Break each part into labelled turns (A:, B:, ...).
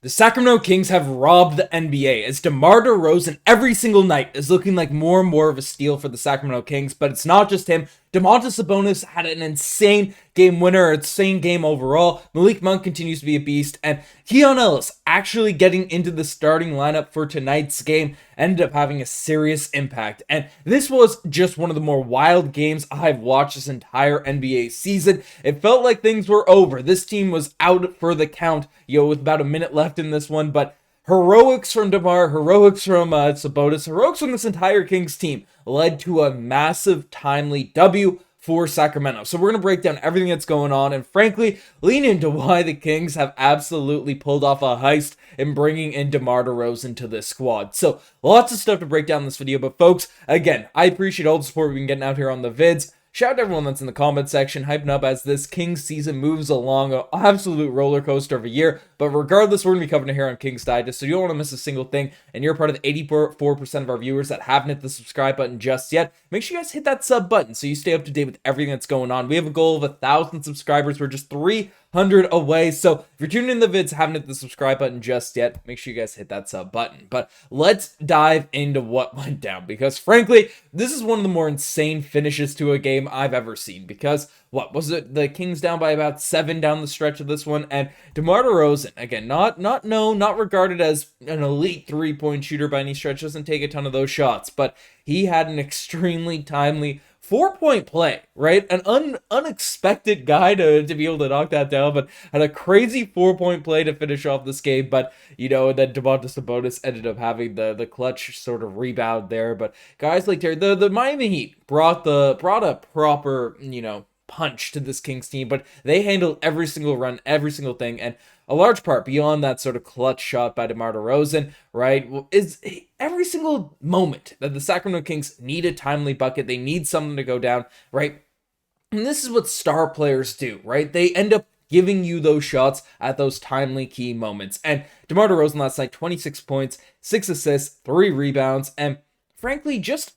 A: The Sacramento Kings have robbed the NBA as DeMar DeRozan every single night is looking like more and more of a steal for the Sacramento Kings, but it's not just him. Domantas Sabonis had an insane game winner, insane game overall. Malik Monk continues to be a beast, and Keon Ellis actually getting into the starting lineup for tonight's game ended up having a serious impact. And this was just one of the more wild games I've watched this entire NBA season. It felt like things were over. This team was out for the count, with about a minute left in this one, but heroics from DeMar, heroics from Sabonis, heroics from this entire Kings team led to a massive, timely W for Sacramento. So we're going to break down everything that's going on and frankly lean into why the Kings have absolutely pulled off a heist in bringing in DeMar DeRozan to this squad. So lots of stuff to break down in this video, but folks, again, I appreciate all the support we've been getting out here on the vids. Shout out to everyone that's in the comment section, hyping up as this Kings season moves along, an absolute roller coaster of a year. But regardless, we're going to be covering it here on Kings Digest, so you don't want to miss a single thing. And you're part of the 84% of our viewers that haven't hit the subscribe button just yet. Make sure you guys hit that sub button so you stay up to date with everything that's going on. We have a goal of 1,000 subscribers. We're just 300 away. So if you're tuning in the vids, haven't hit the subscribe button just yet, make sure you guys hit that sub button. But let's dive into what went down, because frankly, this is one of the more insane finishes to a game I've ever seen. Because what was it? The Kings down by about 7 down the stretch of this one, and DeMar DeRozan, again, not known, not regarded as an elite three-point shooter by any stretch, doesn't take a ton of those shots, but he had an extremely timely 4-point play, right? An unexpected guy to be able to knock that down, but had a crazy 4-point play to finish off this game. But, then Domantas Sabonis ended up having the clutch sort of rebound there. But guys like Terry, the Miami Heat brought a proper, punch to this Kings team, but they handled every single run, every single thing, and a large part beyond that sort of clutch shot by DeMar DeRozan, right, is every single moment that the Sacramento Kings need a timely bucket, they need something to go down, right? And this is what star players do, right? They end up giving you those shots at those timely key moments. And DeMar DeRozan last night, 26 points, 6 assists, 3 rebounds, and frankly, just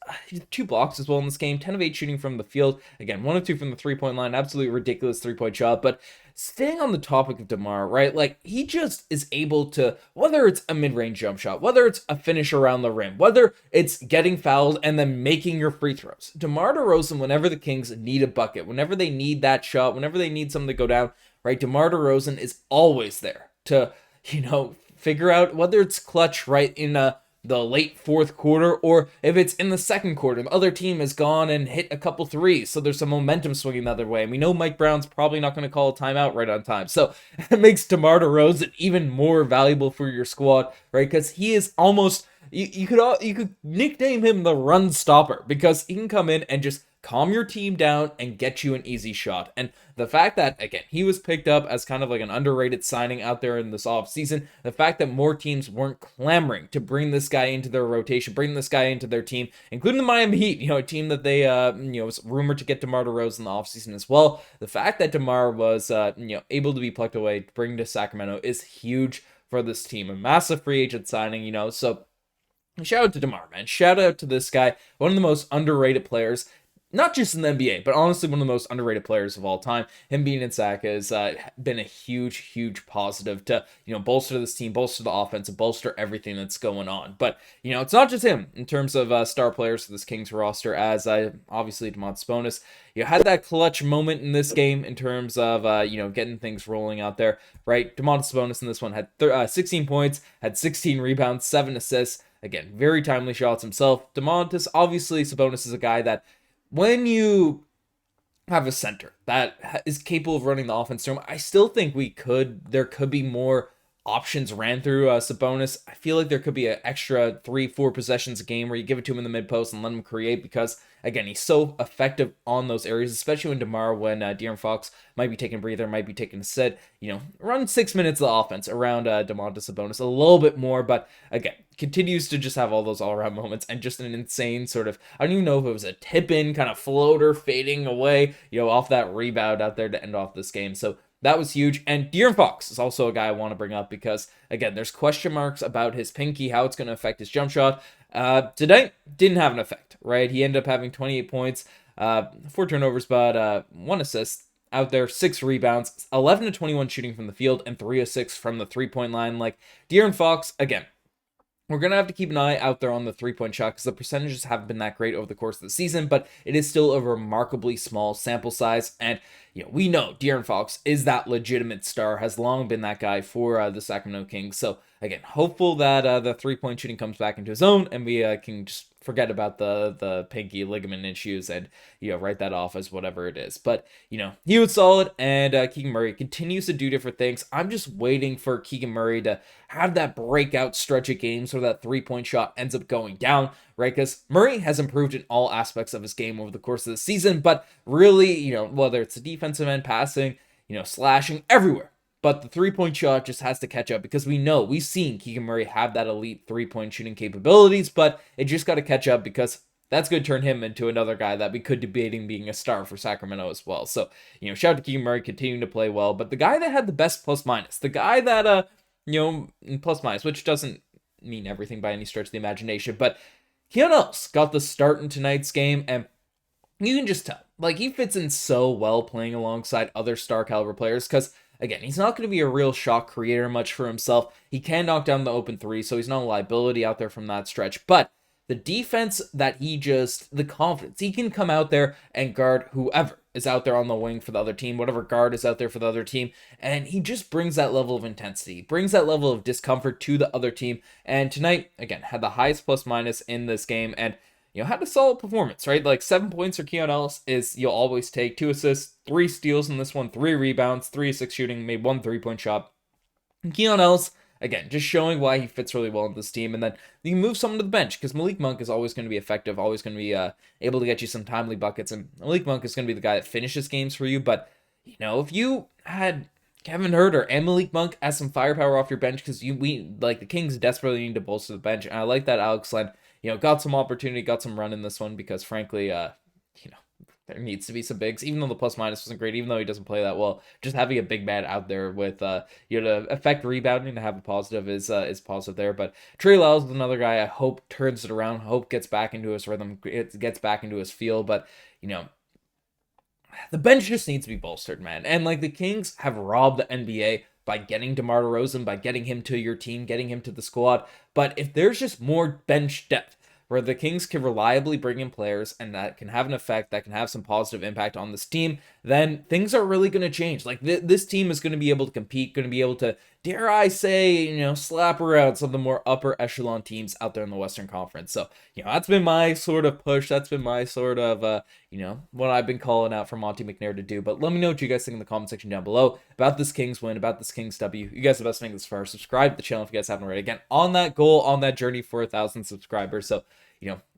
A: 2 blocks as well in this game. 10 of 8 shooting from the field. Again, 1 of 2 from the 3-point line. Absolutely ridiculous 3-point shot. But staying on the topic of DeMar, right? Like, he just is able to, whether it's a mid-range jump shot, whether it's a finish around the rim, whether it's getting fouled and then making your free throws. DeMar DeRozan, whenever the Kings need a bucket, whenever they need that shot, whenever they need something to go down, right? DeMar DeRozan is always there to, figure out whether it's clutch, right, in the late fourth quarter, or if it's in the second quarter, the other team has gone and hit a couple threes, so there's some momentum swinging the other way. And we know Mike Brown's probably not going to call a timeout right on time, so it makes DeMar DeRozan even more valuable for your squad, right? Because he is almost, you could nickname him the run stopper, because he can come in and just calm your team down and get you an easy shot. And the fact that, again, he was picked up as kind of like an underrated signing out there in this offseason, the fact that more teams weren't clamoring to bring this guy into their rotation, bring this guy into their team, including the Miami Heat, a team that they, was rumored to get DeMar DeRozan in the offseason as well. The fact that DeMar was, able to be plucked away, to bring to Sacramento is huge for this team. A massive free agent signing, so shout out to DeMar, man. Shout out to this guy, one of the most underrated players, not just in the NBA, but honestly one of the most underrated players of all time. Him being in Sac has been a huge positive to, bolster this team, bolster the offense, and bolster everything that's going on. But, it's not just him in terms of star players for this Kings roster, as obviously Domantas Sabonis, had that clutch moment in this game in terms of, getting things rolling out there, right? Domantas Sabonis in this one had 16 points, had 16 rebounds, 7 assists. Again, very timely shots himself. Obviously, Sabonis is a guy that, when you have a center that is capable of running the offense through him, I still think there could be more options ran through Sabonis. I feel like there could be an extra 3-4 possessions a game where you give it to him in the mid post and let him create, because again, he's so effective on those areas, especially when De'Aaron Fox might be taking a breather, might be taking a sit, run 6 minutes of the offense around Domantas Sabonis a little bit more, but again, continues to just have all those all-around moments and just an insane sort of, I don't even know if it was a tip-in kind of floater fading away, off that rebound out there to end off this game. So that was huge. And De'Aaron Fox is also a guy I want to bring up, because, again, there's question marks about his pinky, how it's going to affect his jump shot. Today, didn't have an effect, right? He ended up having 28 points, 4 turnovers, but 1 assist. out there, 6 rebounds, 11 to 21 shooting from the field, and 3 of 6 from the 3-point line. Like, De'Aaron Fox, again, we're going to have to keep an eye out there on the 3-point shot because the percentages haven't been that great over the course of the season, but it is still a remarkably small sample size. And, we know De'Aaron Fox is that legitimate star, has long been that guy for the Sacramento Kings. So, again, hopeful that the 3-point shooting comes back into his own and we can just forget about the pinky ligament issues and, write that off as whatever it is. But, he was solid, and Keegan Murray continues to do different things. I'm just waiting for Keegan Murray to have that breakout stretch of games where that 3-point shot ends up going down, right? Because Murray has improved in all aspects of his game over the course of the season, but really, whether it's the defensive end, passing, slashing, everywhere. But the 3-point shot just has to catch up because we've seen Keegan Murray have that elite 3-point shooting capabilities, but it just got to catch up because that's going to turn him into another guy that we could debating being a star for Sacramento as well. So, shout out to Keegan Murray continuing to play well, but the guy that had the best plus minus, the guy that, plus minus, which doesn't mean everything by any stretch of the imagination, but Keanu got the start in tonight's game, and you can just tell, like, he fits in so well playing alongside other star caliber players because, again, he's not going to be a real shot creator much for himself. He can knock down the open 3, so he's not a liability out there from that stretch. But the defense that the confidence, he can come out there and guard whoever is out there on the wing for the other team, whatever guard is out there for the other team. And he just brings that level of intensity, brings that level of discomfort to the other team. And tonight, again, had the highest plus minus in this game and had a solid performance, right? Like 7 points for Keanu Ellis is you'll always take. 2 assists, 3 steals in this one, 3 rebounds, 3 of 6 shooting, made 1 3-point shot. And Keanu Ellis, again, just showing why he fits really well in this team. And then you can move someone to the bench because Malik Monk is always going to be effective, always going to be able to get you some timely buckets. And Malik Monk is going to be the guy that finishes games for you. But, if you had Kevin Huerter and Malik Monk as some firepower off your bench because the Kings desperately need to bolster the bench. And I like that Alex Len got some opportunity, got some run in this one because frankly, there needs to be some bigs, even though the plus minus wasn't great, even though he doesn't play that well. Just having a big man out there with, to affect rebounding, to have a positive is positive there. But Trey Lyles is another guy I hope turns it around, hope gets back into his rhythm, gets back into his feel. But, the bench just needs to be bolstered, man. And the Kings have robbed the NBA by getting DeMar DeRozan, by getting him to your team, getting him to the squad. But if there's just more bench depth, where the Kings can reliably bring in players and that can have an effect, that can have some positive impact on this team, then things are really going to change. This team is going to be able to compete, going to be able to, dare I say, slap around some of the more upper echelon teams out there in the Western Conference. So, that's been my sort of push. That's been my sort of, what I've been calling out for Monte McNair to do. But let me know what you guys think in the comment section down below about this Kings win, about this Kings W. You guys are the best thing this far. Subscribe to the channel if you guys haven't already. Again, on that goal, on that journey for 1,000 subscribers. So,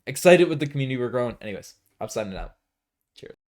A: excited with the community we're growing. Anyways, I'm signing out. Cheers.